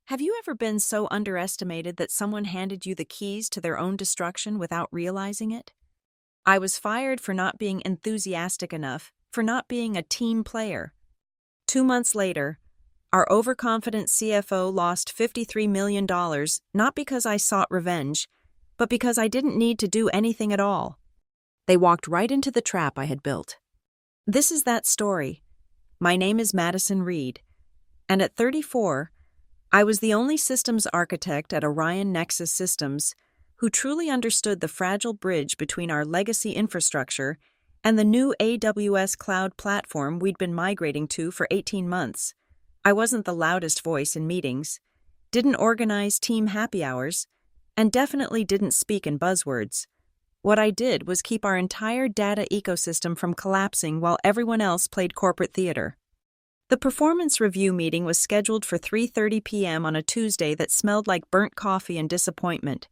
Have you ever been so underestimated that someone handed you the keys to their own destruction without realizing it? I was fired for not being enthusiastic enough, for not being a team player. 2 months later, our overconfident CFO lost $53 million, not because I sought revenge, but because I didn't need to do anything at all. They walked right into the trap I had built. This is that story. My name is Madison Reed, and at 34, I was the only systems architect at Orion Nexus Systems who truly understood the fragile bridge between our legacy infrastructure and the new AWS cloud platform we'd been migrating to for 18 months. I wasn't the loudest voice in meetings, didn't organize team happy hours, and definitely didn't speak in buzzwords. What I did was keep our entire data ecosystem from collapsing while everyone else played corporate theater. The performance review meeting was scheduled for 3:30 p.m. on a Tuesday that smelled like burnt coffee and disappointment.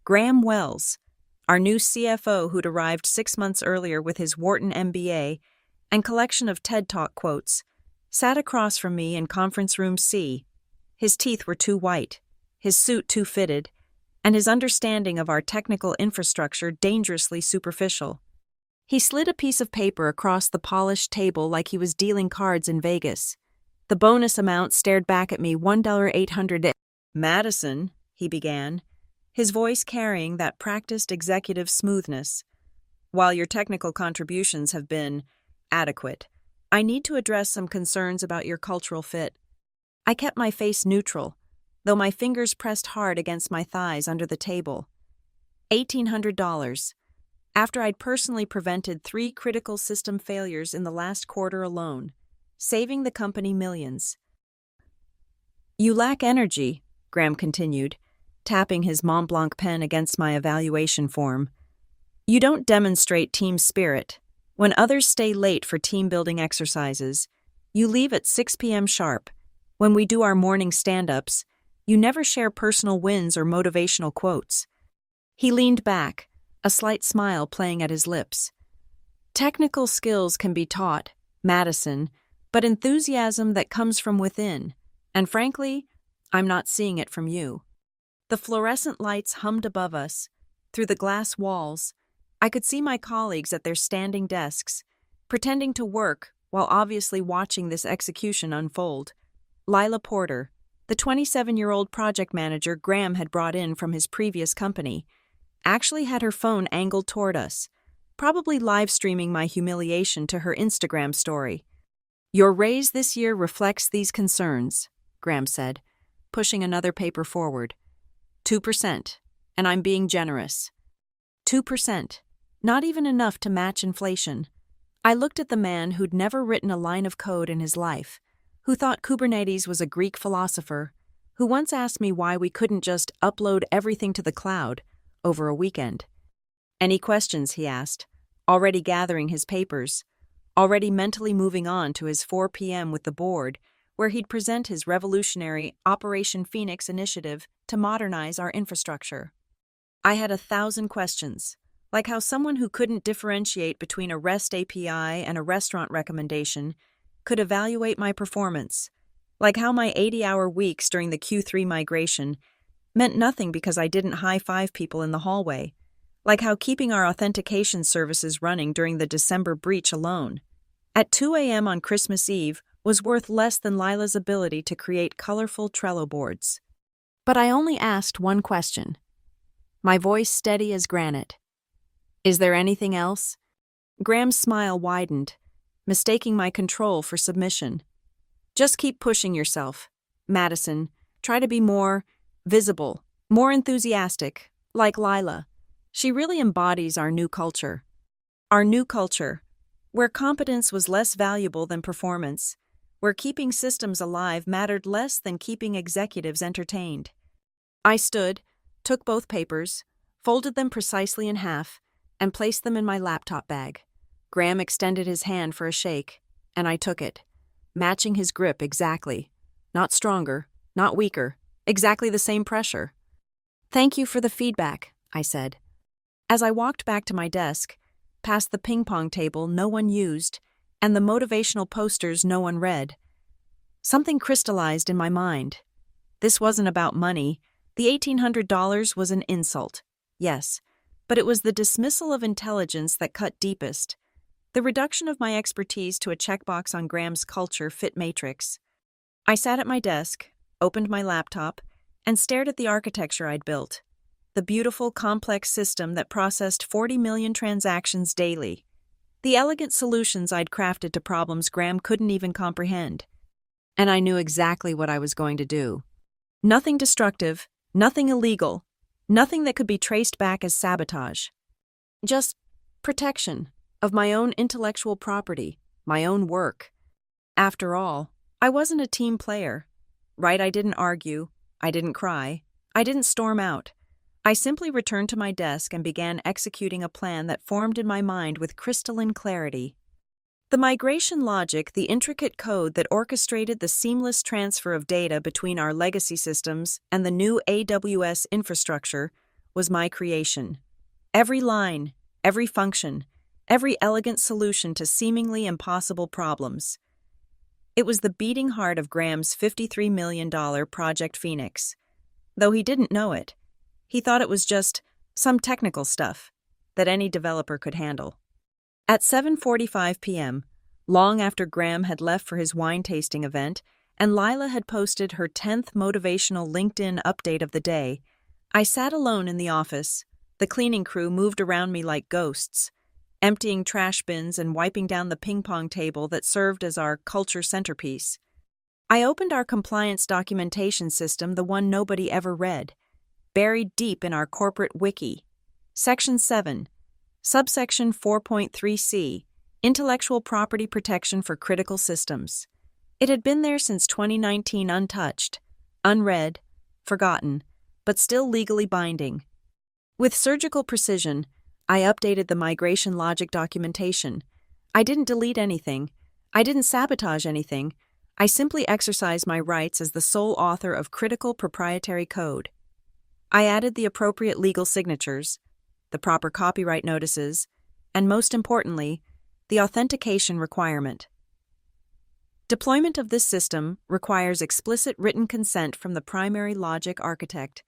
Graham Wells, our new CFO who'd arrived 6 months earlier with his Wharton MBA and collection of TED Talk quotes, sat across from me in conference room C. His teeth were too white, his suit too fitted, and his understanding of our technical infrastructure dangerously superficial. He slid a piece of paper across the polished table like he was dealing cards in Vegas. The bonus amount stared back at me, $1,800. Madison, he began, his voice carrying that practiced executive smoothness. While your technical contributions have been adequate, I need to address some concerns about your cultural fit. I kept my face neutral, though my fingers pressed hard against my thighs under the table. $1,800. After I'd personally prevented 3 critical system failures in the last quarter alone, saving the company millions. You lack energy, Graham continued, tapping his Mont Blanc pen against my evaluation form. You don't demonstrate team spirit. When others stay late for team-building exercises, you leave at 6 p.m. sharp. When we do our morning stand-ups, you never share personal wins or motivational quotes. He leaned back, a slight smile playing at his lips. Technical skills can be taught, Madison, but enthusiasm that comes from within, and frankly, I'm not seeing it from you. The fluorescent lights hummed above us. Through the glass walls, I could see my colleagues at their standing desks, pretending to work while obviously watching this execution unfold. Lila Porter, the 27-year-old project manager Graham had brought in from his previous company, actually had her phone angled toward us, probably live-streaming my humiliation to her Instagram story. Your raise this year reflects these concerns, Graham said, pushing another paper forward. 2%, and I'm being generous. 2%, not even enough to match inflation. I looked at the man who'd never written a line of code in his life, who thought Kubernetes was a Greek philosopher, who once asked me why we couldn't just upload everything to the cloud over a weekend. Any questions, he asked, already gathering his papers, already mentally moving on to his 4 p.m. with the board, where he'd present his revolutionary Operation Phoenix initiative to modernize our infrastructure. I had 1,000 questions, like how someone who couldn't differentiate between a REST API and a restaurant recommendation could evaluate my performance, like how my 80-hour weeks during the Q3 migration meant nothing because I didn't high-five people in the hallway, like how keeping our authentication services running during the December breach alone, at 2 a.m. on Christmas Eve, was worth less than Lila's ability to create colorful Trello boards. But I only asked one question, my voice steady as granite. Is there anything else? Graham's smile widened, mistaking my control for submission. Just keep pushing yourself, Madison. Try to be more visible, more enthusiastic, like Lila. She really embodies our new culture. Our new culture, where competence was less valuable than performance, where keeping systems alive mattered less than keeping executives entertained. I stood, took both papers, folded them precisely in half, and placed them in my laptop bag. Graham extended his hand for a shake, and I took it, matching his grip exactly. Not stronger, not weaker, exactly the same pressure. Thank you for the feedback, I said. As I walked back to my desk, past the ping-pong table no one used, and the motivational posters no one read, something crystallized in my mind. This wasn't about money. The $1,800 was an insult. Yes, but it was the dismissal of intelligence that cut deepest. The reduction of my expertise to a checkbox on Graham's culture fit matrix. I sat at my desk, opened my laptop, and stared at the architecture I'd built. The beautiful, complex system that processed 40 million transactions daily. The elegant solutions I'd crafted to problems Graham couldn't even comprehend. And I knew exactly what I was going to do. Nothing destructive, nothing illegal, nothing that could be traced back as sabotage. Just protection of my own intellectual property, my own work. After all, I wasn't a team player. Right? I didn't argue. I didn't cry. I didn't storm out. I simply returned to my desk and began executing a plan that formed in my mind with crystalline clarity. The migration logic, the intricate code that orchestrated the seamless transfer of data between our legacy systems and the new AWS infrastructure, was my creation. Every line, every function, every elegant solution to seemingly impossible problems. It was the beating heart of Graham's $53 million Project Phoenix. Though he didn't know it, he thought it was just some technical stuff that any developer could handle. At 7:45 p.m., long after Graham had left for his wine tasting event and Lila had posted her 10th motivational LinkedIn update of the day, I sat alone in the office. The cleaning crew moved around me like ghosts, emptying trash bins and wiping down the ping-pong table that served as our culture centerpiece. I opened our compliance documentation system, the one nobody ever read, buried deep in our corporate wiki. Section 7, Subsection 4.3c, Intellectual Property Protection for Critical Systems. It had been there since 2019 untouched, unread, forgotten, but still legally binding. With surgical precision, I updated the migration logic documentation. I didn't delete anything. I didn't sabotage anything. I simply exercised my rights as the sole author of critical proprietary code. I added the appropriate legal signatures, the proper copyright notices, and most importantly, the authentication requirement. Deployment of this system requires explicit written consent from the primary logic architect.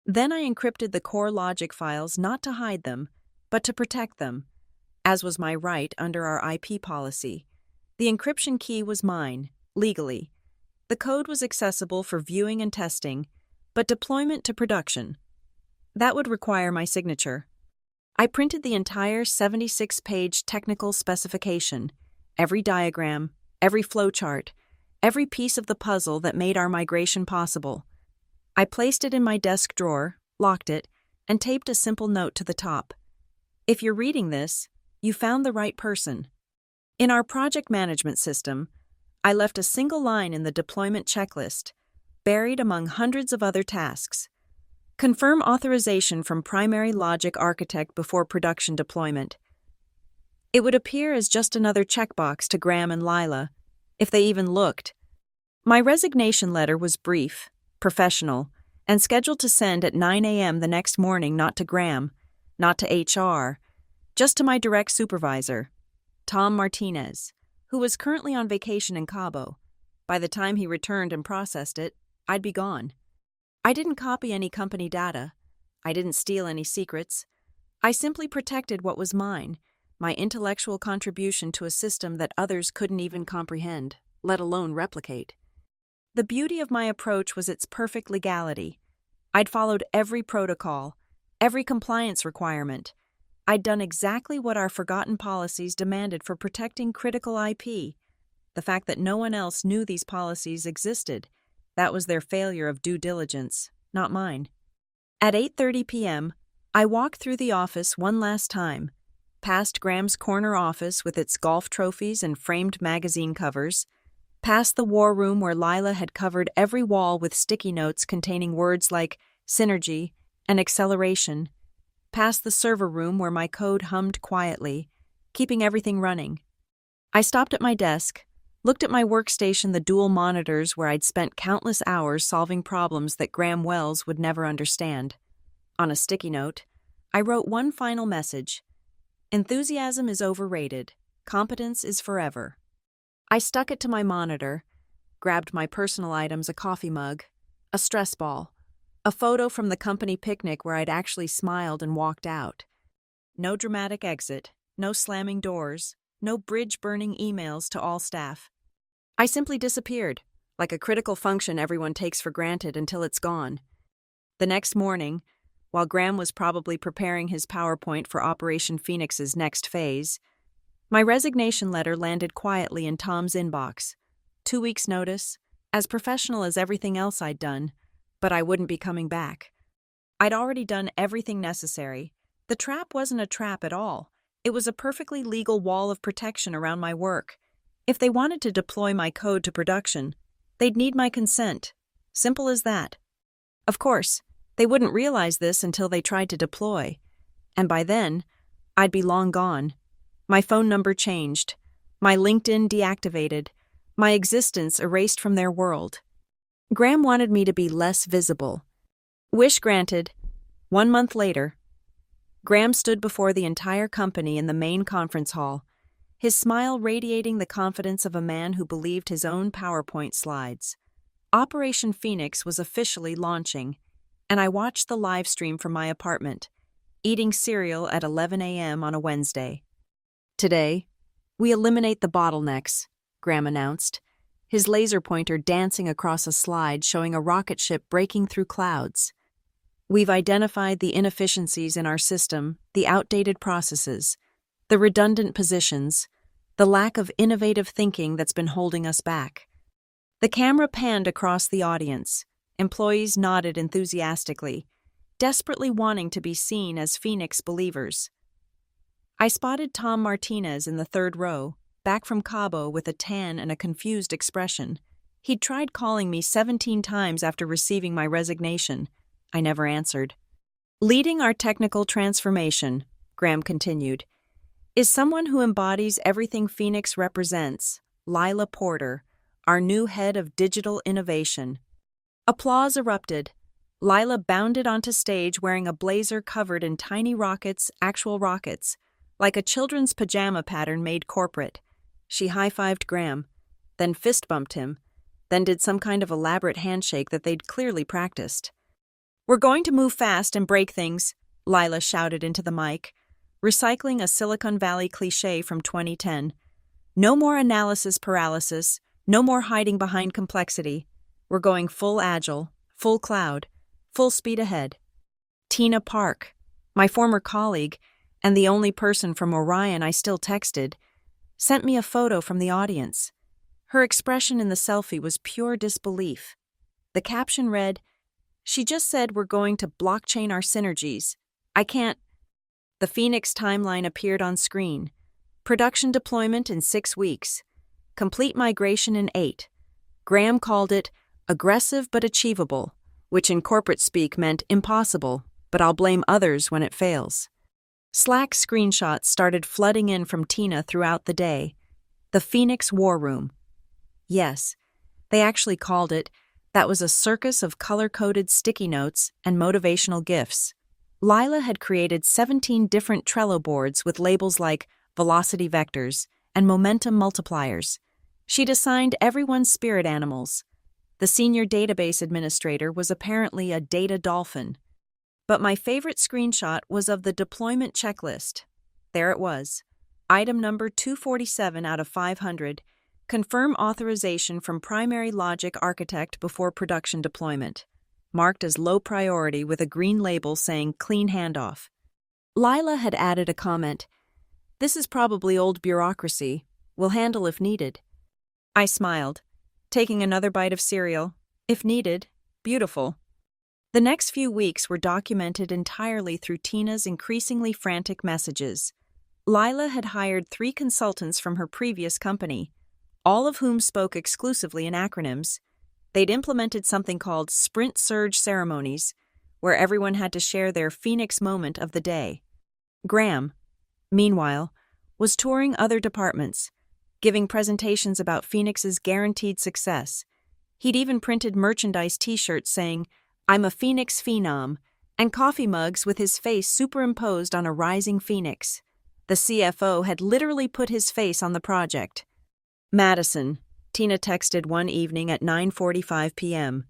Then I encrypted the core logic files not to hide them, but to protect them, as was my right under our IP policy. The encryption key was mine, legally. The code was accessible for viewing and testing, but deployment to production, that would require my signature. I printed the entire 76-page technical specification, every diagram, every flowchart, every piece of the puzzle that made our migration possible. I placed it in my desk drawer, locked it, and taped a simple note to the top. If you're reading this, you found the right person. In our project management system, I left a single line in the deployment checklist, buried among hundreds of other tasks. Confirm authorization from primary logic architect before production deployment. It would appear as just another checkbox to Graham and Lila, if they even looked. My resignation letter was brief, professional, and scheduled to send at 9 a.m. the next morning, not to Graham, not to HR, just to my direct supervisor, Tom Martinez, who was currently on vacation in Cabo. By the time he returned and processed it, I'd be gone. I didn't copy any company data. I didn't steal any secrets. I simply protected what was mine, my intellectual contribution to a system that others couldn't even comprehend, let alone replicate. The beauty of my approach was its perfect legality. I'd followed every protocol, every compliance requirement. I'd done exactly what our forgotten policies demanded for protecting critical IP. The fact that no one else knew these policies existed, that was their failure of due diligence, not mine. At 8:30 p.m., I walked through the office one last time, past Graham's corner office with its golf trophies and framed magazine covers, past the war room where Lila had covered every wall with sticky notes containing words like synergy and acceleration, past the server room where my code hummed quietly, keeping everything running. I stopped at my desk, looked at my workstation, the dual monitors where I'd spent countless hours solving problems that Graham Wells would never understand. On a sticky note, I wrote one final message. Enthusiasm is overrated. Competence is forever. I stuck it to my monitor, grabbed my personal items, a coffee mug, a stress ball, a photo from the company picnic where I'd actually smiled and walked out. No dramatic exit, no slamming doors, no bridge-burning emails to all staff. I simply disappeared, like a critical function everyone takes for granted until it's gone. The next morning, while Graham was probably preparing his PowerPoint for Operation Phoenix's next phase, my resignation letter landed quietly in Tom's inbox. 2 weeks' notice, as professional as everything else I'd done, but I wouldn't be coming back. I'd already done everything necessary. The trap wasn't a trap at all. It was a perfectly legal wall of protection around my work. If they wanted to deploy my code to production, they'd need my consent. Simple as that. Of course, they wouldn't realize this until they tried to deploy. And by then, I'd be long gone. My phone number changed. My LinkedIn deactivated. My existence erased from their world. Graham wanted me to be less visible. Wish granted. 1 month later, Graham stood before the entire company in the main conference hall, his smile radiating the confidence of a man who believed his own PowerPoint slides. Operation Phoenix was officially launching, and I watched the live stream from my apartment, eating cereal at 11 a.m. on a Wednesday. Today, we eliminate the bottlenecks, Graham announced, his laser pointer dancing across a slide showing a rocket ship breaking through clouds. We've identified the inefficiencies in our system, the outdated processes, the redundant positions, the lack of innovative thinking that's been holding us back. The camera panned across the audience. Employees nodded enthusiastically, desperately wanting to be seen as Phoenix believers. I spotted Tom Martinez in the third row, back from Cabo with a tan and a confused expression. He'd tried calling me 17 times after receiving my resignation. I never answered. Leading our technical transformation, Graham continued, is someone who embodies everything Phoenix represents, Lila Porter, our new head of digital innovation. Applause erupted. Lila bounded onto stage wearing a blazer covered in tiny rockets, actual rockets, like a children's pajama pattern made corporate. She high-fived Graham, then fist-bumped him, then did some kind of elaborate handshake that they'd clearly practiced. "We're going to move fast and break things," Lila shouted into the mic, recycling a Silicon Valley cliché from 2010. "No more analysis paralysis, no more hiding behind complexity. We're going full agile, full cloud, full speed ahead." Tina Park, my former colleague, and the only person from Orion I still texted, sent me a photo from the audience. Her expression in the selfie was pure disbelief. The caption read, "She just said we're going to blockchain our synergies. I can't." The Phoenix timeline appeared on screen. Production deployment in 6 weeks. Complete migration in 8. Graham called it aggressive but achievable, which in corporate speak meant impossible, but I'll blame others when it fails. Slack screenshots started flooding in from Tina throughout the day. The Phoenix War Room. Yes, they actually called it. That was a circus of color-coded sticky notes and motivational gifs. Lila had created 17 different Trello boards with labels like velocity vectors and momentum multipliers. She'd assigned everyone's spirit animals. The senior database administrator was apparently a data dolphin. But my favorite screenshot was of the deployment checklist. There it was. Item number 247 out of 500. Confirm authorization from primary logic architect before production deployment. Marked as low priority with a green label saying clean handoff. Lila had added a comment. "This is probably old bureaucracy. We'll handle if needed." I smiled, taking another bite of cereal. If needed, beautiful. The next few weeks were documented entirely through Tina's increasingly frantic messages. Lila had hired 3 consultants from her previous company, all of whom spoke exclusively in acronyms. They'd implemented something called Sprint Surge ceremonies, where everyone had to share their Phoenix moment of the day. Graham, meanwhile, was touring other departments, giving presentations about Phoenix's guaranteed success. He'd even printed merchandise t-shirts saying, "I'm a Phoenix phenom," and coffee mugs with his face superimposed on a rising phoenix. The CFO had literally put his face on the project. "Madison," Tina texted one evening at 9:45 p.m.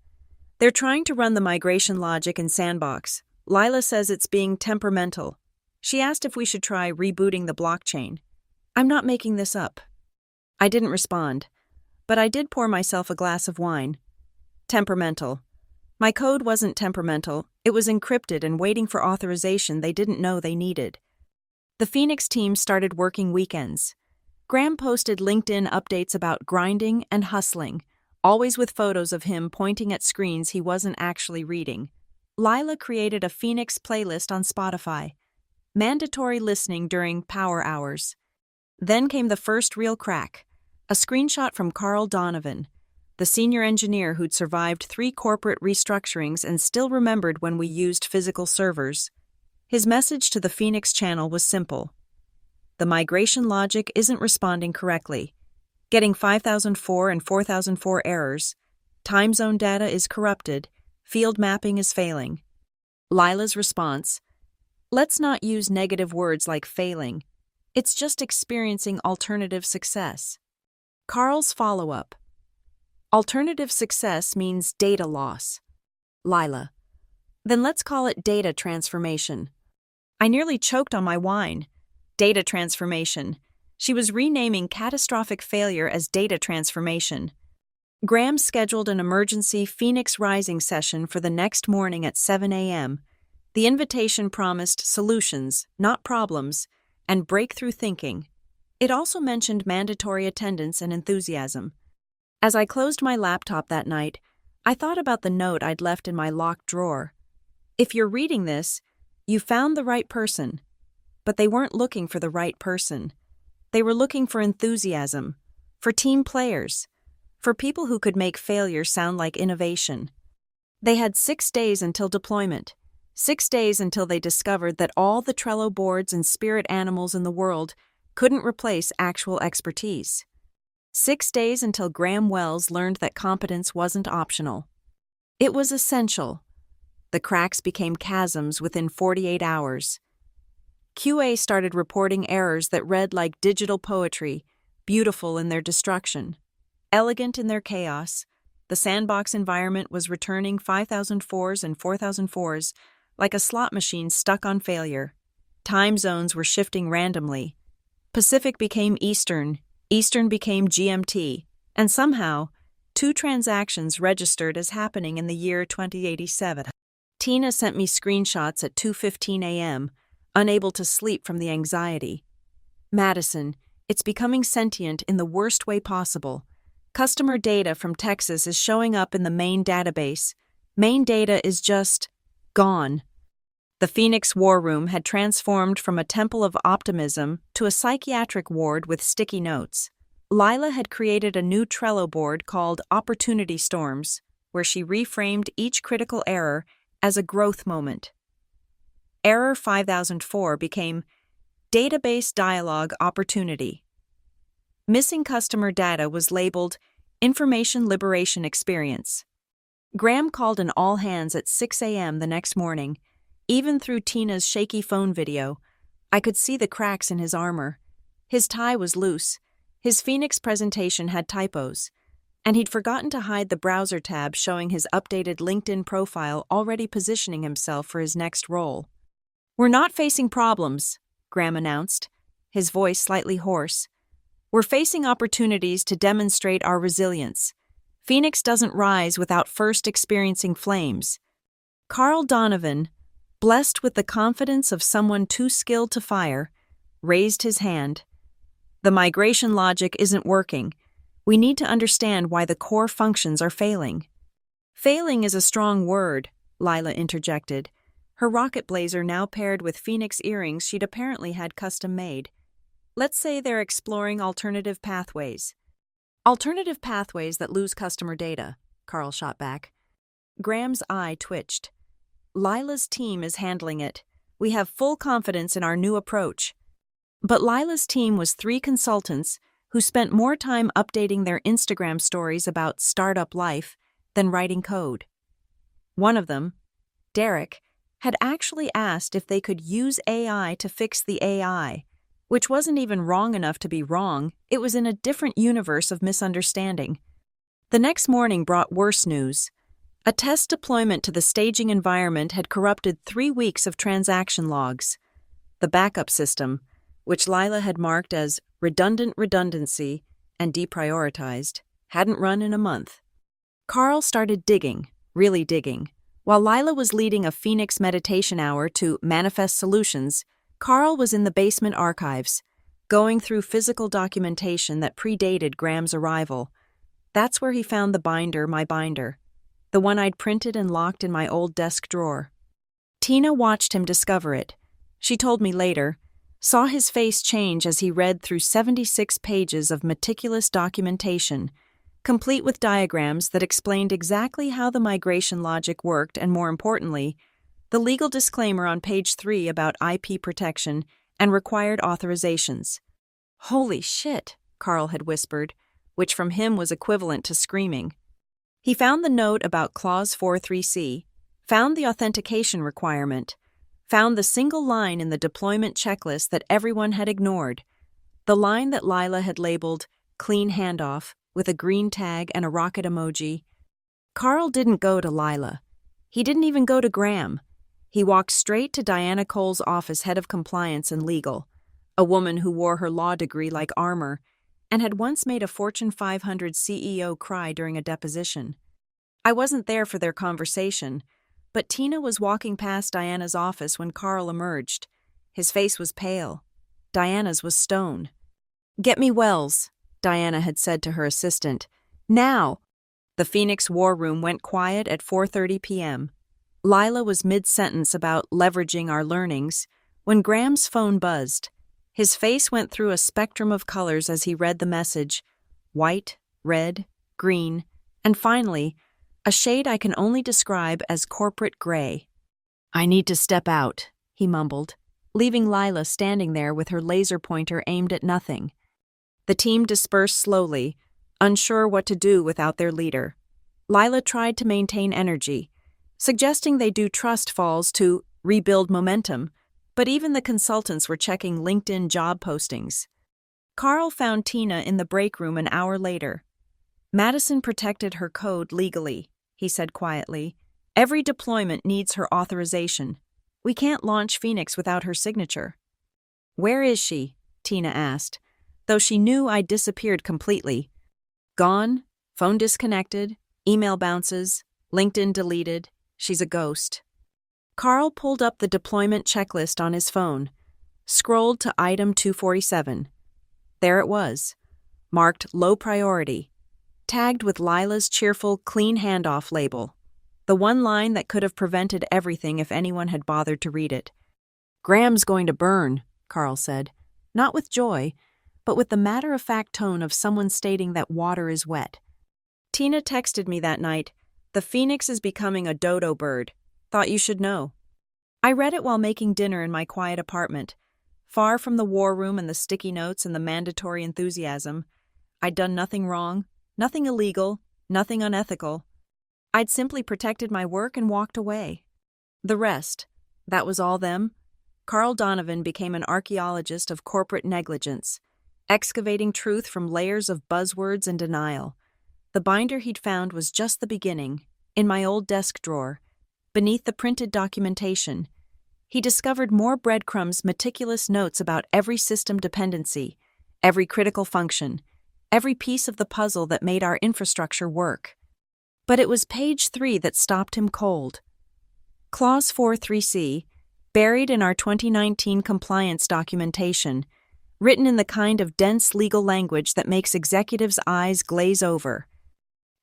They're trying to run the migration logic in Sandbox. Lila says it's being temperamental. She asked if we should try rebooting the blockchain. I'm not making this up. I didn't respond, but I did pour myself a glass of wine. Temperamental. My code wasn't temperamental, it was encrypted and waiting for authorization they didn't know they needed. The Phoenix team started working weekends. Graham posted LinkedIn updates about grinding and hustling, always with photos of him pointing at screens he wasn't actually reading. Lila created a Phoenix playlist on Spotify. Mandatory listening during power hours. Then came the first real crack, a screenshot from Carl Donovan, the senior engineer who'd survived 3 corporate restructurings and still remembered when we used physical servers. His message to the Phoenix channel was simple. The migration logic isn't responding correctly. Getting 5004 and 4004 errors. Time zone data is corrupted. Field mapping is failing. Lila's response: let's not use negative words like failing. It's just experiencing alternative success. Carl's follow-up: alternative success means data loss. Lila: then let's call it data transformation. I nearly choked on my wine. Data transformation. She was renaming catastrophic failure as data transformation. Graham scheduled an emergency Phoenix Rising session for the next morning at 7 a.m. The invitation promised solutions, not problems, and breakthrough thinking. It also mentioned mandatory attendance and enthusiasm. As I closed my laptop that night, I thought about the note I'd left in my locked drawer. If you're reading this, you found the right person. But they weren't looking for the right person. They were looking for enthusiasm, for team players, for people who could make failure sound like innovation. They had 6 days until deployment, 6 days until they discovered that all the Trello boards and spirit animals in the world couldn't replace actual expertise. 6 days until Graham Wells learned that competence wasn't optional. It was essential. The cracks became chasms within 48 hours. QA started reporting errors that read like digital poetry, beautiful in their destruction, elegant in their chaos. The sandbox environment was returning 5004s and 4004s like a slot machine stuck on failure. Time zones were shifting randomly. Pacific became Eastern, Eastern became GMT, and somehow, 2 transactions registered as happening in the year 2087. Tina sent me screenshots at 2:15 a.m., unable to sleep from the anxiety. Madison, it's becoming sentient in the worst way possible. Customer data from Texas is showing up in the main database. Main data is just gone. The Phoenix War Room had transformed from a temple of optimism to a psychiatric ward with sticky notes. Lila had created a new Trello board called Opportunity Storms, where she reframed each critical error as a growth moment. Error 5004 became Database Dialogue Opportunity. Missing customer data was labeled Information Liberation Experience. Graham called an all-hands at 6 a.m. the next morning. Even through Tina's shaky phone video, I could see the cracks in his armor. His tie was loose, his Phoenix presentation had typos, and he'd forgotten to hide the browser tab showing his updated LinkedIn profile already positioning himself for his next role. We're not facing problems, Graham announced, his voice slightly hoarse. We're facing opportunities to demonstrate our resilience. Phoenix doesn't rise without first experiencing flames. Carl Donovan, blessed with the confidence of someone too skilled to fire, raised his hand. The migration logic isn't working. We need to understand why the core functions are failing. Failing is a strong word, Lila interjected, her rocket blazer now paired with Phoenix earrings she'd apparently had custom-made. Let's say they're exploring alternative pathways. Alternative pathways that lose customer data, Carl shot back. Graham's eye twitched. Lila's team is handling it. We have full confidence in our new approach. But Lila's team was 3 consultants who spent more time updating their Instagram stories about startup life than writing code. One of them, Derek, had actually asked if they could use AI to fix the AI, which wasn't even wrong enough to be wrong. It was in a different universe of misunderstanding. The next morning brought worse news. A test deployment to the staging environment had corrupted 3 weeks of transaction logs. The backup system, which Lila had marked as redundant redundancy and deprioritized, hadn't run in a month. Carl started digging, really digging. While Lila was leading a Phoenix meditation hour to manifest solutions, Carl was in the basement archives, going through physical documentation that predated Graham's arrival. That's where he found the binder, my binder, the one I'd printed and locked in my old desk drawer. Tina watched him discover it. She told me later, saw his face change as he read through 76 pages of meticulous documentation, complete with diagrams that explained exactly how the migration logic worked and, more importantly, the legal disclaimer on page 3 about IP protection and required authorizations. "Holy shit," Carl had whispered, which from him was equivalent to screaming. He found the note about Clause 43C, found the authentication requirement, found the single line in the deployment checklist that everyone had ignored, the line that Lila had labeled clean handoff with a green tag and a rocket emoji. Carl didn't go to Lila. He didn't even go to Graham. He walked straight to Diana Cole's office, head of compliance and legal, a woman who wore her law degree like armor and had once made a Fortune 500 CEO cry during a deposition. I wasn't there for their conversation, but Tina was walking past Diana's office when Carl emerged. His face was pale. Diana's was stone. "Get me Wells," Diana had said to her assistant. "Now!" The Phoenix War Room went quiet at 4:30 p.m. Lila was mid-sentence about leveraging our learnings when Graham's phone buzzed. His face went through a spectrum of colors as he read the message: white, red, green, and finally, a shade I can only describe as corporate gray. "I need to step out," he mumbled, leaving Lila standing there with her laser pointer aimed at nothing. The team dispersed slowly, unsure what to do without their leader. Lila tried to maintain energy, suggesting they do trust falls to rebuild momentum, but even the consultants were checking LinkedIn job postings. Carl found Tina in the break room an hour later. "Madison protected her code legally," he said quietly. "Every deployment needs her authorization. We can't launch Phoenix without her signature." "Where is she?" Tina asked, though she knew I'd disappeared completely. "Gone, phone disconnected, email bounces, LinkedIn deleted. She's a ghost." Carl pulled up the deployment checklist on his phone, scrolled to item 247. There it was, marked low priority, tagged with Lila's cheerful clean handoff label, the one line that could have prevented everything if anyone had bothered to read it. "Graham's going to burn," Carl said, not with joy, but with the matter-of-fact tone of someone stating that water is wet. "Tina texted me that night, 'The Phoenix is becoming a dodo bird. Thought you should know.' I read it while making dinner in my quiet apartment, far from the war room and the sticky notes and the mandatory enthusiasm. I'd done nothing wrong, nothing illegal, nothing unethical. I'd simply protected my work and walked away. The rest, that was all them. Carl Donovan became an archaeologist of corporate negligence, excavating truth from layers of buzzwords and denial. The binder he'd found was just the beginning, in my old desk drawer, beneath the printed documentation. He discovered more breadcrumbs, meticulous notes about every system dependency, every critical function, every piece of the puzzle that made our infrastructure work. But it was page 3 that stopped him cold. Clause 43C, buried in our 2019 compliance documentation, written in the kind of dense legal language that makes executives' eyes glaze over.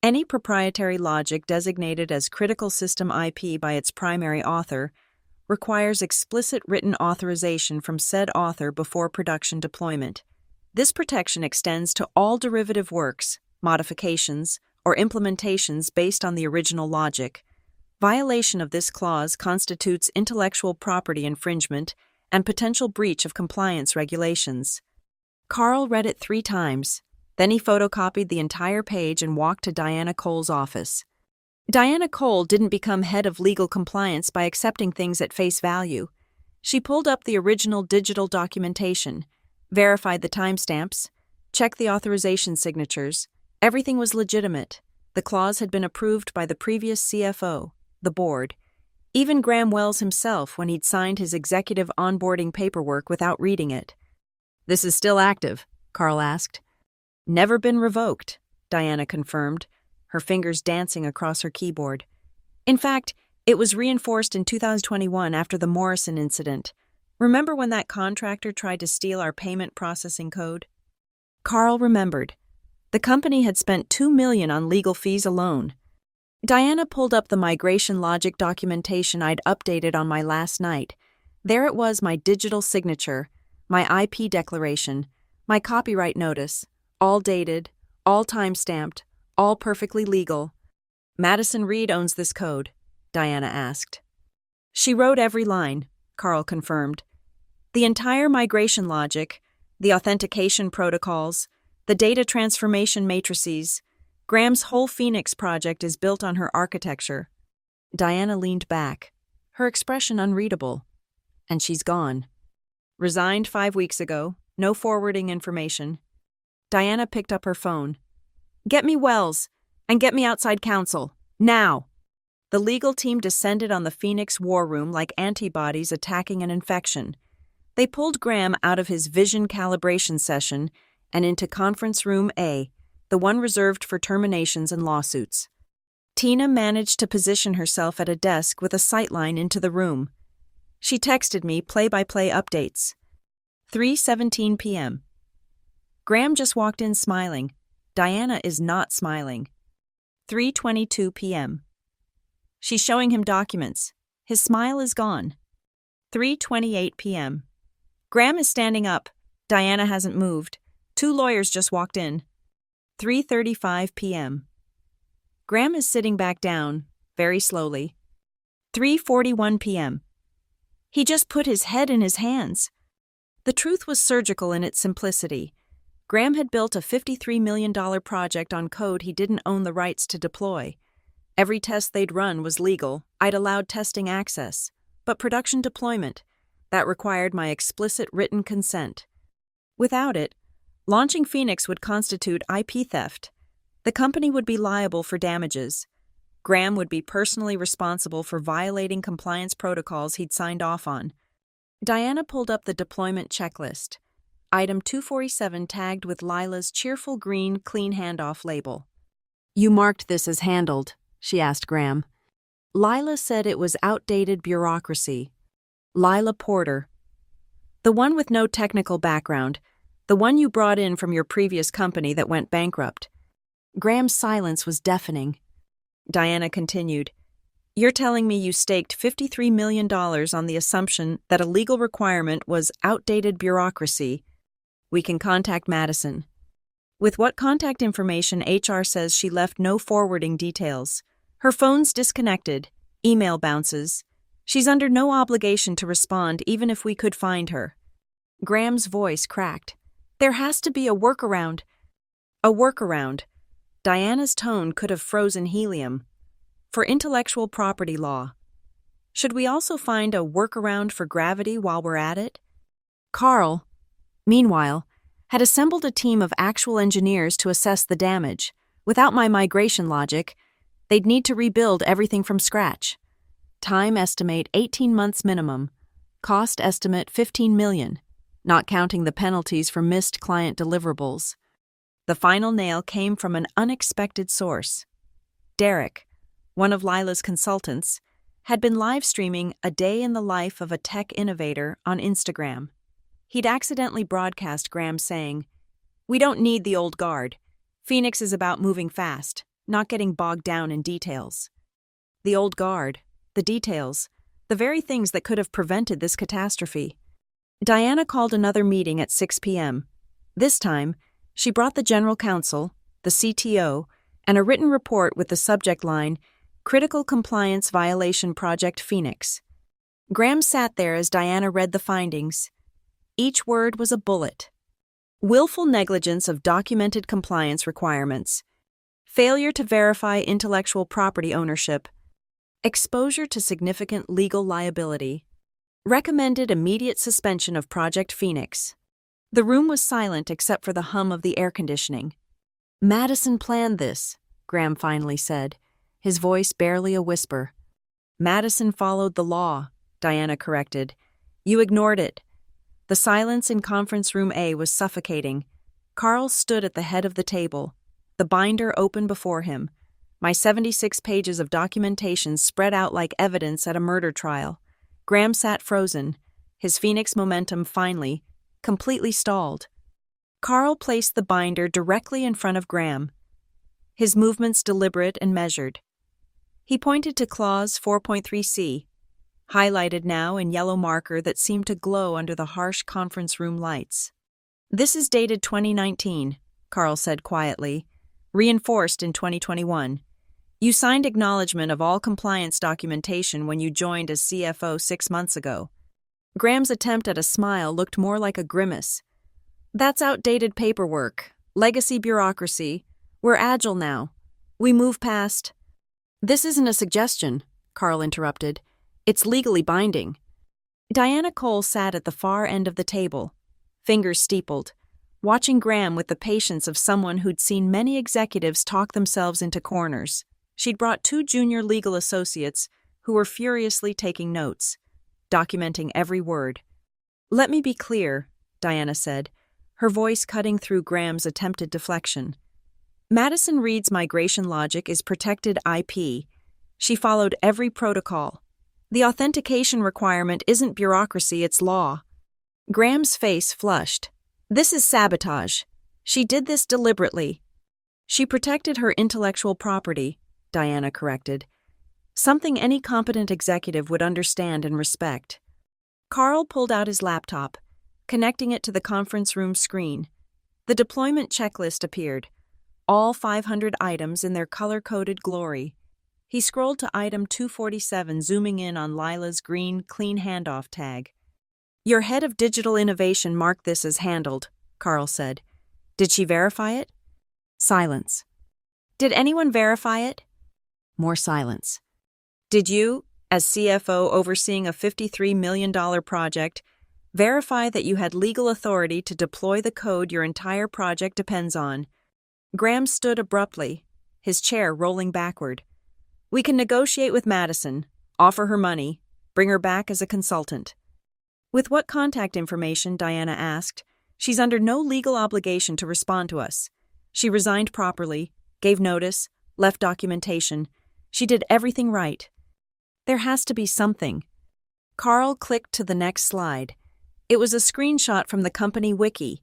Any proprietary logic designated as critical system IP by its primary author requires explicit written authorization from said author before production deployment. This protection extends to all derivative works, modifications, or implementations based on the original logic. Violation of this clause constitutes intellectual property infringement and potential breach of compliance regulations. Carl read it 3 times. Then he photocopied the entire page and walked to Diana Cole's office. Diana Cole didn't become head of legal compliance by accepting things at face value. She pulled up the original digital documentation, verified the timestamps, checked the authorization signatures. Everything was legitimate. The clause had been approved by the previous CFO, the board, even Graham Wells himself when he'd signed his executive onboarding paperwork without reading it. "This is still active?" Carl asked. "Never been revoked," Diana confirmed, her fingers dancing across her keyboard. "In fact, it was reinforced in 2021 after the Morrison incident. Remember when that contractor tried to steal our payment processing code?" Carl remembered. The company had spent $2 million on legal fees alone. Diana pulled up the migration logic documentation I'd updated on my last night. There it was, my digital signature, my IP declaration, my copyright notice, all dated, all time-stamped, all perfectly legal. "Madison Reed owns this code?" Diana asked. "She wrote every line," Carl confirmed. "The entire migration logic, the authentication protocols, the data transformation matrices. Graham's whole Phoenix project is built on her architecture." Diana leaned back, her expression unreadable. "And she's gone. Resigned 5 weeks ago, no forwarding information." Diana picked up her phone. "Get me Wells, and get me outside counsel, now." The legal team descended on the Phoenix war room like antibodies attacking an infection. They pulled Graham out of his vision calibration session and into Conference Room A, the one reserved for terminations and lawsuits. Tina managed to position herself at a desk with a sightline into the room. She texted me play-by-play updates. 3:17 p.m. Graham just walked in smiling. Diana is not smiling. 3:22 p.m. She's showing him documents. His smile is gone. 3:28 p.m. Graham is standing up. Diana hasn't moved. 2 lawyers just walked in. 3:35 p.m. Graham is sitting back down, very slowly. 3:41 p.m. He just put his head in his hands. The truth was surgical in its simplicity. Graham had built a $53 million project on code he didn't own the rights to deploy. Every test they'd run was legal. I'd allowed testing access. But production deployment, that required my explicit written consent. Without it, launching Phoenix would constitute IP theft. The company would be liable for damages. Graham would be personally responsible for violating compliance protocols he'd signed off on. Diana pulled up the deployment checklist. Item 247 tagged with Lila's cheerful green clean handoff label. "You marked this as handled," she asked Graham. Lila said it was outdated bureaucracy. Lila Porter. "The one with no technical background. The one you brought in from your previous company that went bankrupt." Graham's silence was deafening. Diana continued, "You're telling me you staked $53 million on the assumption that a legal requirement was outdated bureaucracy. We can contact Madison. With what contact information HR says she left no forwarding details. Her phone's disconnected, email bounces. She's under no obligation to respond even if we could find her." Graham's voice cracked. "There has to be a workaround." "A workaround." Diana's tone could have frozen helium. "For intellectual property law. Should we also find a workaround for gravity while we're at it?" Carl, meanwhile, had assembled a team of actual engineers to assess the damage. Without my migration logic, they'd need to rebuild everything from scratch. Time estimate 18 months minimum. Cost estimate $15 million, not counting the penalties for missed client deliverables. The final nail came from an unexpected source. Derek, one of Lila's consultants, had been live streaming a day in the life of a tech innovator on Instagram. He'd accidentally broadcast Graham saying, "We don't need the old guard. Phoenix is about moving fast, not getting bogged down in details." The old guard, the details, the very things that could have prevented this catastrophe. Diana called another meeting at 6 p.m. This time, she brought the general counsel, the CTO, and a written report with the subject line, "Critical Compliance Violation Project Phoenix." Graham sat there as Diana read the findings. Each word was a bullet. Willful negligence of documented compliance requirements. Failure to verify intellectual property ownership. Exposure to significant legal liability. Recommended immediate suspension of Project Phoenix. The room was silent except for the hum of the air conditioning. "Madison planned this," Graham finally said, his voice barely a whisper. Madison followed the law, Diana corrected. You ignored it. The silence in conference room A was suffocating. Carl stood at the head of the table, the binder open before him. My 76 pages of documentation spread out like evidence at a murder trial. Graham sat frozen, his Phoenix momentum finally, completely stalled. Carl placed the binder directly in front of Graham, his movements deliberate and measured. He pointed to Clause 4.3c, highlighted now in yellow marker that seemed to glow under the harsh conference room lights. This is dated 2019, Carl said quietly, reinforced in 2021. You signed acknowledgement of all compliance documentation when you joined as CFO 6 months ago. Graham's attempt at a smile looked more like a grimace. That's outdated paperwork, legacy bureaucracy. We're agile now. We move past. This isn't a suggestion, Carl interrupted. It's legally binding. Diana Cole sat at the far end of the table, fingers steepled, watching Graham with the patience of someone who'd seen many executives talk themselves into corners. She'd brought 2 junior legal associates who were furiously taking notes, documenting every word. Let me be clear, Diana said, her voice cutting through Graham's attempted deflection. Madison Reed's migration logic is protected IP. She followed every protocol. The authentication requirement isn't bureaucracy, it's law. Graham's face flushed. This is sabotage. She did this deliberately. She protected her intellectual property, Diana corrected. Something any competent executive would understand and respect. Carl pulled out his laptop, connecting it to the conference room screen. The deployment checklist appeared, all 500 items in their color-coded glory. He scrolled to item 247, zooming in on Lila's green clean handoff tag. Your head of digital innovation marked this as handled, Carl said. Did she verify it? Silence. Did anyone verify it? More silence. Did you, as CFO overseeing a $53 million project, verify that you had legal authority to deploy the code your entire project depends on? Graham stood abruptly, his chair rolling backward. We can negotiate with Madison, offer her money, bring her back as a consultant. With what contact information, Diana asked. She's under no legal obligation to respond to us. She resigned properly, gave notice, left documentation. She did everything right. There has to be something. Carl clicked to the next slide. It was a screenshot from the company wiki,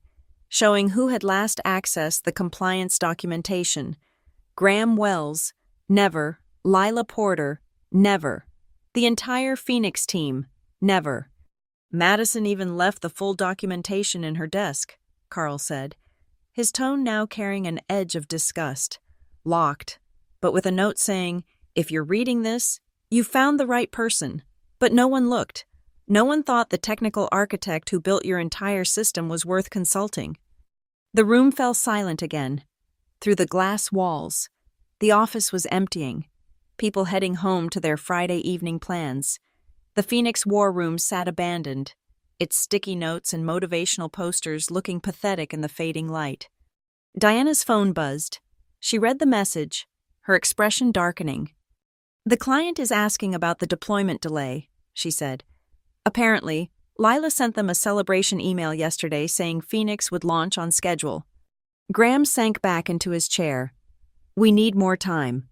showing who had last accessed the compliance documentation. Graham Wells, never. Lila Porter, never. The entire Phoenix team, never. Madison even left the full documentation in her desk, Carl said, his tone now carrying an edge of disgust. Locked, but with a note saying, if you're reading this, you found the right person. But no one looked. No one thought the technical architect who built your entire system was worth consulting. The room fell silent again. Through the glass walls, the office was emptying, people heading home to their Friday evening plans. The Phoenix War Room sat abandoned, its sticky notes and motivational posters looking pathetic in the fading light. Diana's phone buzzed. She read the message, her expression darkening. The client is asking about the deployment delay, she said. Apparently, Lila sent them a celebration email yesterday saying Phoenix would launch on schedule. Graham sank back into his chair. We need more time.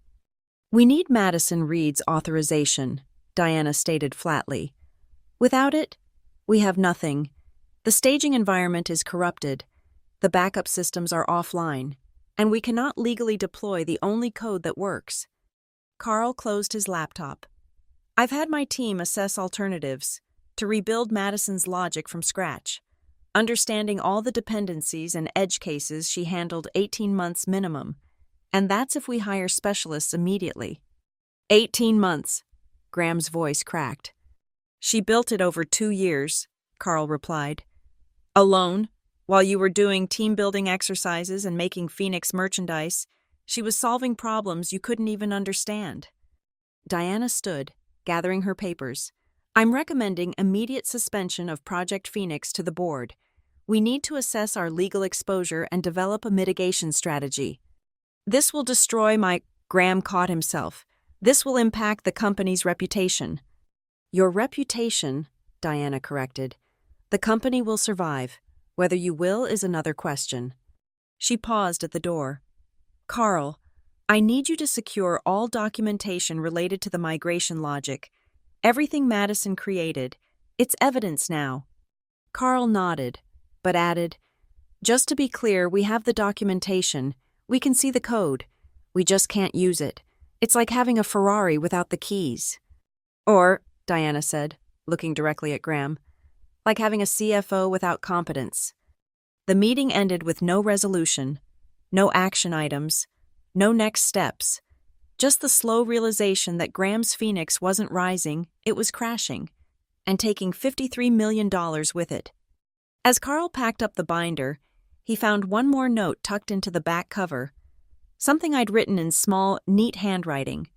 We need Madison Reed's authorization, Diana stated flatly. Without it, we have nothing. The staging environment is corrupted. The backup systems are offline, and we cannot legally deploy the only code that works. Carl closed his laptop. I've had my team assess alternatives to rebuild Madison's logic from scratch, understanding all the dependencies and edge cases she handled 18 months minimum, and that's if we hire specialists immediately. 18 months, Graham's voice cracked. She built it over 2 years, Carl replied. Alone, while you were doing team-building exercises and making Phoenix merchandise, she was solving problems you couldn't even understand. Diana stood, gathering her papers. I'm recommending immediate suspension of Project Phoenix to the board. We need to assess our legal exposure and develop a mitigation strategy. This will destroy my... Graham caught himself. This will impact the company's reputation. Your reputation, Diana corrected. The company will survive. Whether you will is another question. She paused at the door. Carl, I need you to secure all documentation related to the migration logic. Everything Madison created. It's evidence now. Carl nodded, but added, just to be clear, we have the documentation. We can see the code. We just can't use it. It's like having a Ferrari without the keys. Or, Diana said, looking directly at Graham, like having a CFO without competence. The meeting ended with no resolution, no action items, no next steps, just the slow realization that Graham's Phoenix wasn't rising, it was crashing, and taking $53 million with it. As Carl packed up the binder, he found one more note tucked into the back cover, something I'd written in small, neat handwriting.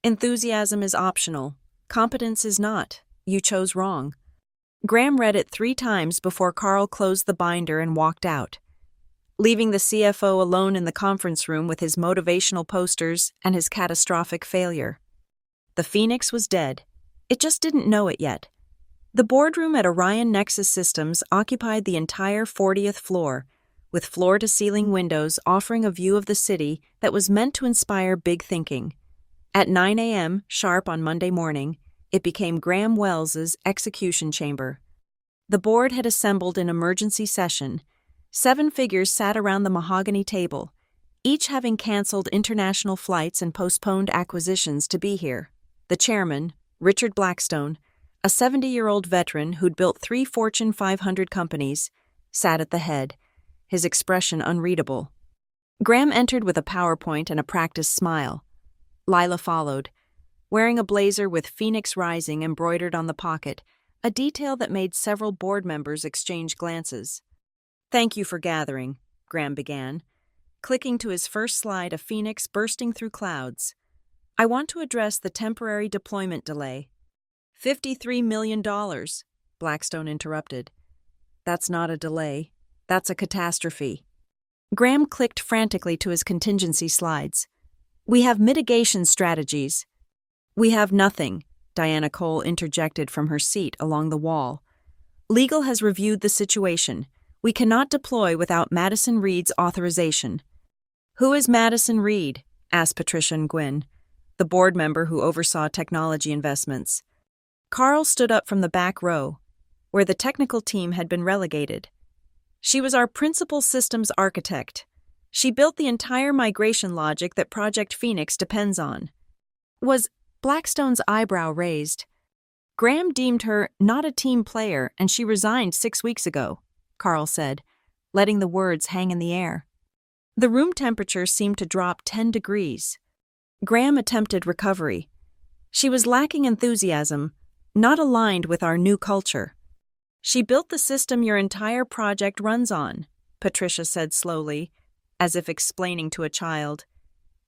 Enthusiasm is optional. Competence is not. You chose wrong. Graham read it 3 times before Carl closed the binder and walked out, leaving the CFO alone in the conference room with his motivational posters and his catastrophic failure. The Phoenix was dead. It just didn't know it yet. The boardroom at Orion Nexus Systems occupied the entire 40th floor, with floor-to-ceiling windows offering a view of the city that was meant to inspire big thinking. At 9 a.m. sharp on Monday morning, it became Graham Wells's execution chamber. The board had assembled in emergency session. 7 figures sat around the mahogany table, each having canceled international flights and postponed acquisitions to be here. The chairman, Richard Blackstone, a 70-year-old veteran who'd built 3 Fortune 500 companies, sat at the head, his expression unreadable. Graham entered with a PowerPoint and a practiced smile. Lila followed, wearing a blazer with Phoenix Rising embroidered on the pocket, a detail that made several board members exchange glances. Thank you for gathering, Graham began, clicking to his first slide, a phoenix bursting through clouds. I want to address the temporary deployment delay. $53 million, Blackstone interrupted. That's not a delay. That's a catastrophe. Graham clicked frantically to his contingency slides. We have mitigation strategies. We have nothing, Diana Cole interjected from her seat along the wall. Legal has reviewed the situation. We cannot deploy without Madison Reed's authorization. Who is Madison Reed? Asked Patricia Nguyen, the board member who oversaw technology investments. Carl stood up from the back row, where the technical team had been relegated. She was our principal systems architect. She built the entire migration logic that Project Phoenix depends on. Was Blackstone's eyebrow raised? Graham deemed her not a team player, and she resigned 6 weeks ago, Carl said, letting the words hang in the air. The room temperature seemed to drop 10 degrees. Graham attempted recovery. She was lacking enthusiasm, not aligned with our new culture. She built the system your entire project runs on, Patricia said slowly, as if explaining to a child.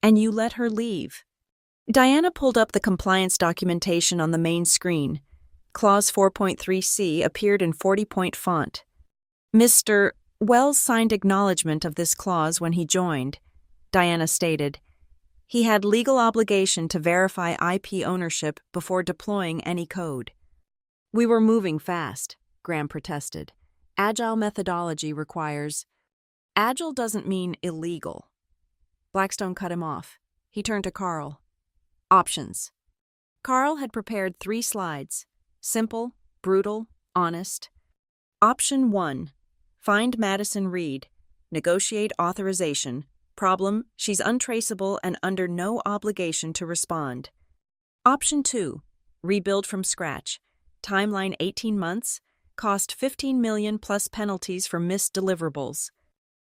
And you let her leave. Diana pulled up the compliance documentation on the main screen. Clause 4.3c appeared in 40-point font. Mr. Wells signed acknowledgement of this clause when he joined, Diana stated. He had legal obligation to verify IP ownership before deploying any code. We were moving fast, Graham protested. Agile methodology requires. Agile doesn't mean illegal. Blackstone cut him off. He turned to Carl. Options. Carl had prepared 3 slides. Simple, brutal, honest. Option 1. Find Madison Reed. Negotiate authorization. Problem, she's untraceable and under no obligation to respond. Option 2. Rebuild from scratch. Timeline 18 months. Cost $15 million plus penalties for missed deliverables.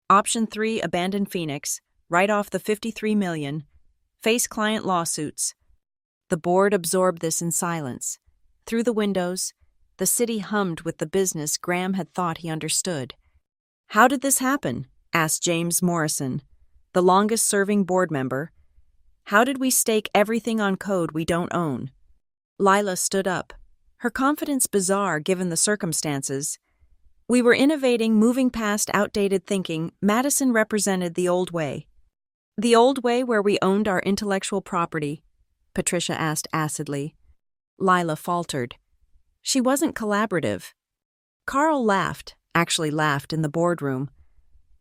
Option 3. Abandon Phoenix. Write off the $53 million. Face client lawsuits. The board absorbed this in silence. Through the windows, the city hummed with the business Graham had thought he understood. How did this happen? Asked James Morrison, the longest-serving board member. How did we stake everything on code we don't own? Lila stood up, her confidence bizarre given the circumstances. We were innovating, moving past outdated thinking. Madison represented the old way. The old way where we owned our intellectual property, Patricia asked acidly. Lila faltered. She wasn't collaborative. Carl laughed, actually laughed in the boardroom.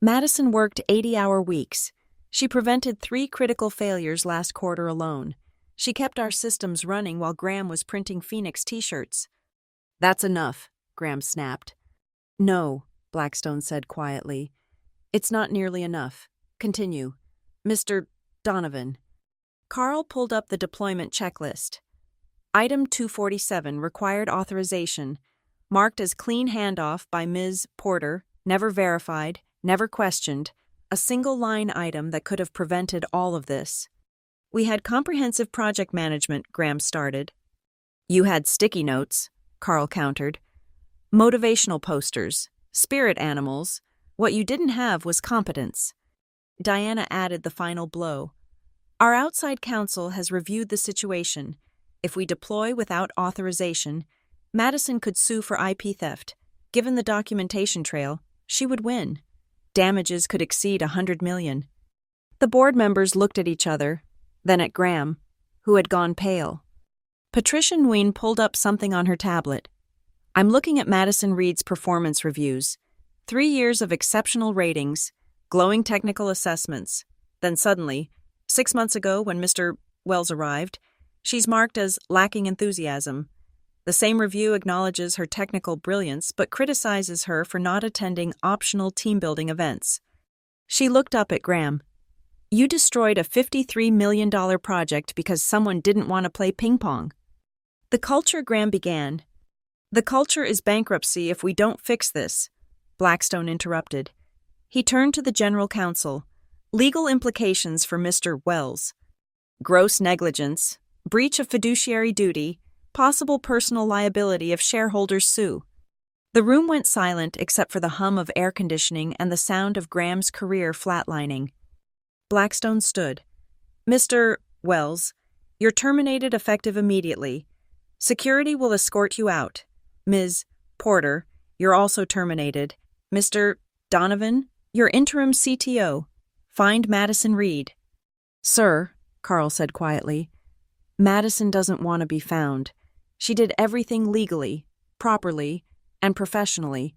Madison worked 80-hour weeks. She prevented 3 critical failures last quarter alone. She kept our systems running while Graham was printing Phoenix t-shirts. That's enough, Graham snapped. No, Blackstone said quietly. It's not nearly enough. Continue. Mr. Donovan. Carl pulled up the deployment checklist. Item 247 required authorization, marked as clean handoff by Ms. Porter, never verified, never questioned, a single-line item that could have prevented all of this. We had comprehensive project management, Graham started. You had sticky notes, Carl countered. Motivational posters, spirit animals. What you didn't have was competence. Diana added the final blow. Our outside counsel has reviewed the situation. If we deploy without authorization, Madison could sue for IP theft. Given the documentation trail, she would win. Damages could exceed $100 million. The board members looked at each other, then at Graham, who had gone pale. Patricia Nguyen pulled up something on her tablet. I'm looking at Madison Reed's performance reviews. 3 years of exceptional ratings, glowing technical assessments. Then suddenly, 6 months ago when Mr. Wells arrived, she's marked as lacking enthusiasm. The same review acknowledges her technical brilliance but criticizes her for not attending optional team-building events. She looked up at Graham. You destroyed a $53 million project because someone didn't want to play ping pong. The culture, Graham began. The culture is bankruptcy if we don't fix this, Blackstone interrupted. He turned to the general counsel. Legal implications for Mr. Wells. Gross negligence, breach of fiduciary duty, possible personal liability if shareholders sue. The room went silent except for the hum of air conditioning and the sound of Graham's career flatlining. Blackstone stood. Mr. Wells, you're terminated effective immediately. Security will escort you out. Ms. Porter, you're also terminated. Mr. Donovan, you're interim CTO. Find Madison Reed. Sir, Carl said quietly, Madison doesn't want to be found. She did everything legally, properly, and professionally.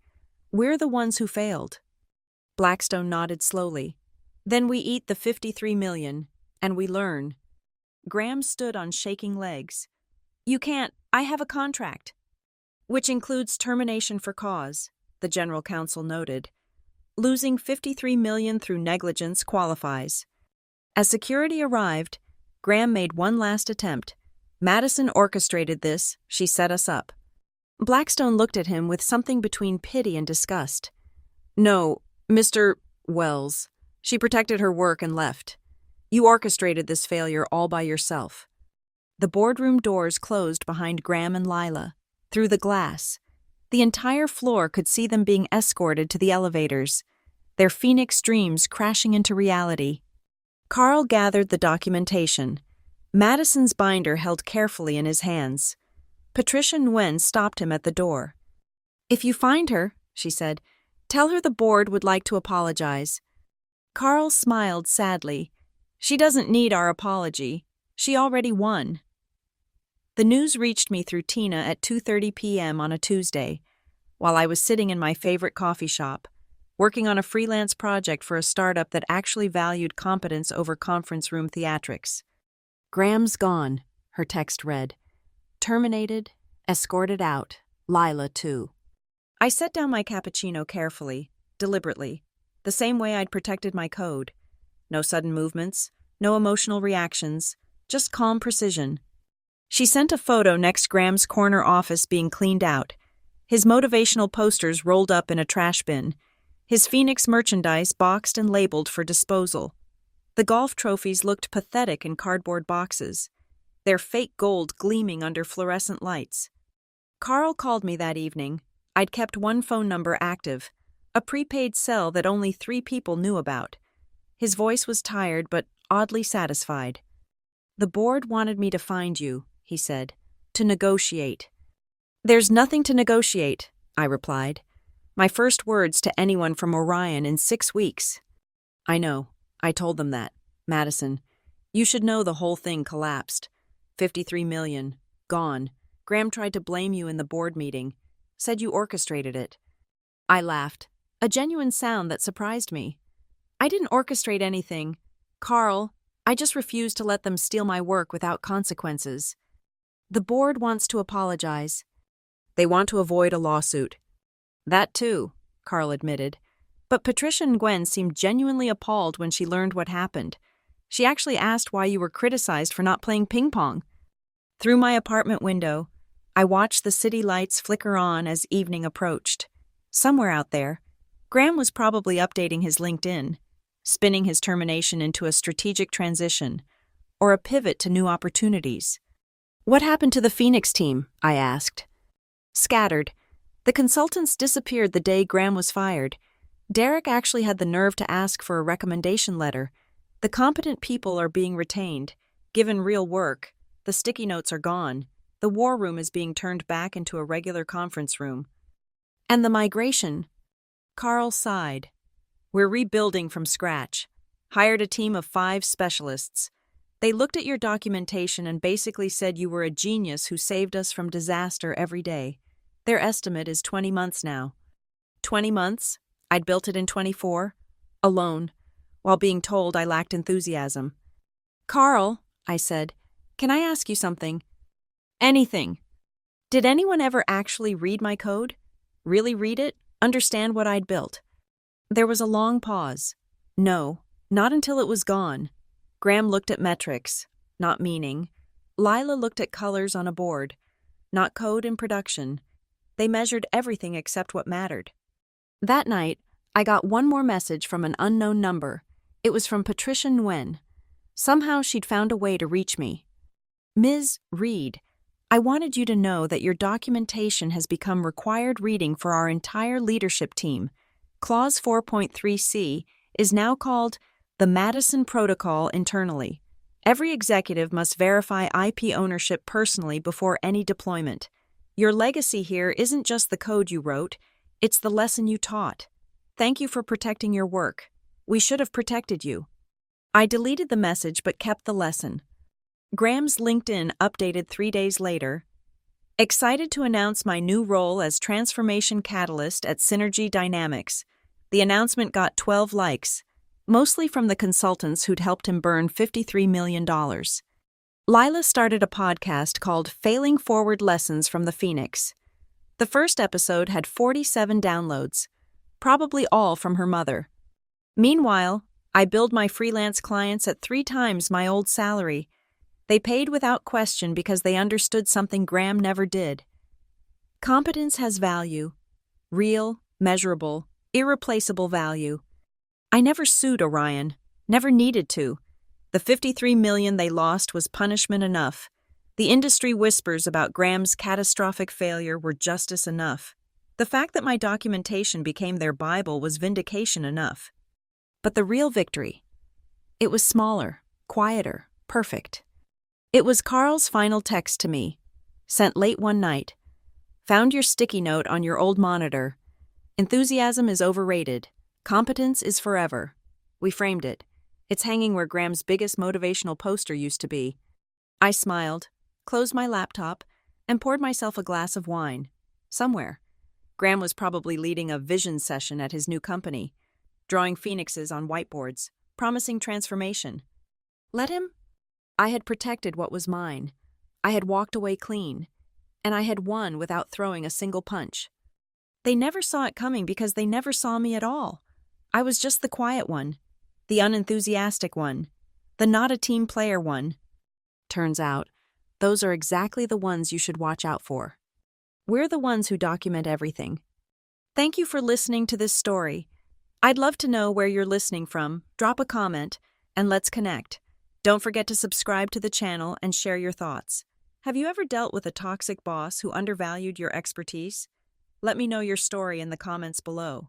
We're the ones who failed. Blackstone nodded slowly. Then we eat the $53 million, and we learn. Graham stood on shaking legs. You can't. I have a contract. Which includes termination for cause, the general counsel noted. Losing $53 million through negligence qualifies. As security arrived, Graham made one last attempt. Madison orchestrated this, she set us up. Blackstone looked at him with something between pity and disgust. No, Mr. Wells. She protected her work and left. You orchestrated this failure all by yourself. The boardroom doors closed behind Graham and Lila. Through the glass, the entire floor could see them being escorted to the elevators, their Phoenix dreams crashing into reality. Carl gathered the documentation, Madison's binder held carefully in his hands. Patricia Nguyen stopped him at the door. If you find her, she said, tell her the board would like to apologize. Carl smiled sadly. She doesn't need our apology. She already won. The news reached me through Tina at 2:30 p.m. on a Tuesday, while I was sitting in my favorite coffee shop, working on a freelance project for a startup that actually valued competence over conference room theatrics. Graham's gone, her text read. Terminated, escorted out, Lila too. I set down my cappuccino carefully, deliberately, the same way I'd protected my code. No sudden movements, no emotional reactions, just calm precision. She sent a photo next Graham's corner office being cleaned out, his motivational posters rolled up in a trash bin, his Phoenix merchandise boxed and labeled for disposal. The golf trophies looked pathetic in cardboard boxes, their fake gold gleaming under fluorescent lights. Carl called me that evening. I'd kept one phone number active, a prepaid cell that only 3 people knew about. His voice was tired but oddly satisfied. The board wanted me to find you, he said, to negotiate. There's nothing to negotiate, I replied. My first words to anyone from Orion in 6 weeks. I know, I told them that. Madison, you should know the whole thing collapsed. 53 million. Gone. Graham tried to blame you in the board meeting. Said you orchestrated it. I laughed. A genuine sound that surprised me. I didn't orchestrate anything. Carl, I just refused to let them steal my work without consequences. The board wants to apologize. They want to avoid a lawsuit. That too, Carl admitted. But Patricia and Gwen seemed genuinely appalled when she learned what happened. She actually asked why you were criticized for not playing ping pong. Through my apartment window, I watched the city lights flicker on as evening approached. Somewhere out there, Graham was probably updating his LinkedIn, spinning his termination into a strategic transition or a pivot to new opportunities. What happened to the Phoenix team? I asked. Scattered. The consultants disappeared the day Graham was fired. Derek actually had the nerve to ask for a recommendation letter. The competent people are being retained, given real work. The sticky notes are gone. The war room is being turned back into a regular conference room. And the migration? Carl sighed. We're rebuilding from scratch. Hired a team of 5 specialists. They looked at your documentation and basically said you were a genius who saved us from disaster every day. Their estimate is 20 months now. 20 months? I'd built it in 24. Alone, while being told I lacked enthusiasm. Carl, I said, can I ask you something? Anything. Did anyone ever actually read my code? Really read it? Understand what I'd built? There was a long pause. No, not until it was gone. Graham looked at metrics, not meaning. Lila looked at colors on a board, not code in production. They measured everything except what mattered. That night, I got one more message from an unknown number. It was from Patricia Nguyen. Somehow she'd found a way to reach me. Ms. Reed, I wanted you to know that your documentation has become required reading for our entire leadership team. Clause 4.3c is now called the Madison Protocol internally. Every executive must verify IP ownership personally before any deployment. Your legacy here isn't just the code you wrote, it's the lesson you taught. Thank you for protecting your work. We should have protected you. I deleted the message but kept the lesson. Graham's LinkedIn updated 3 days later. Excited to announce my new role as Transformation Catalyst at Synergy Dynamics. The announcement got 12 likes, mostly from the consultants who'd helped him burn $53 million. Lila started a podcast called Failing Forward Lessons from the Phoenix. The first episode had 47 downloads, probably all from her mother. Meanwhile, I billed my freelance clients at 3 times my old salary. They paid without question because they understood something Graham never did. Competence has value. Real, measurable, irreplaceable value. I never sued Orion. Never needed to. The $53 million they lost was punishment enough. The industry whispers about Graham's catastrophic failure were justice enough. The fact that my documentation became their Bible was vindication enough. But the real victory? It was smaller, quieter, perfect. It was Carl's final text to me, sent late one night. Found your sticky note on your old monitor. Enthusiasm is overrated. Competence is forever. We framed it. It's hanging where Graham's biggest motivational poster used to be. I smiled, closed my laptop, and poured myself a glass of wine. Somewhere. Graham was probably leading a vision session at his new company, drawing phoenixes on whiteboards, promising transformation. Let him? I had protected what was mine. I had walked away clean, and I had won without throwing a single punch. They never saw it coming because they never saw me at all. I was just the quiet one, the unenthusiastic one, the not a team player one. Turns out, those are exactly the ones you should watch out for. We're the ones who document everything. Thank you for listening to this story. I'd love to know where you're listening from. Drop a comment, and let's connect. Don't forget to subscribe to the channel and share your thoughts. Have you ever dealt with a toxic boss who undervalued your expertise? Let me know your story in the comments below.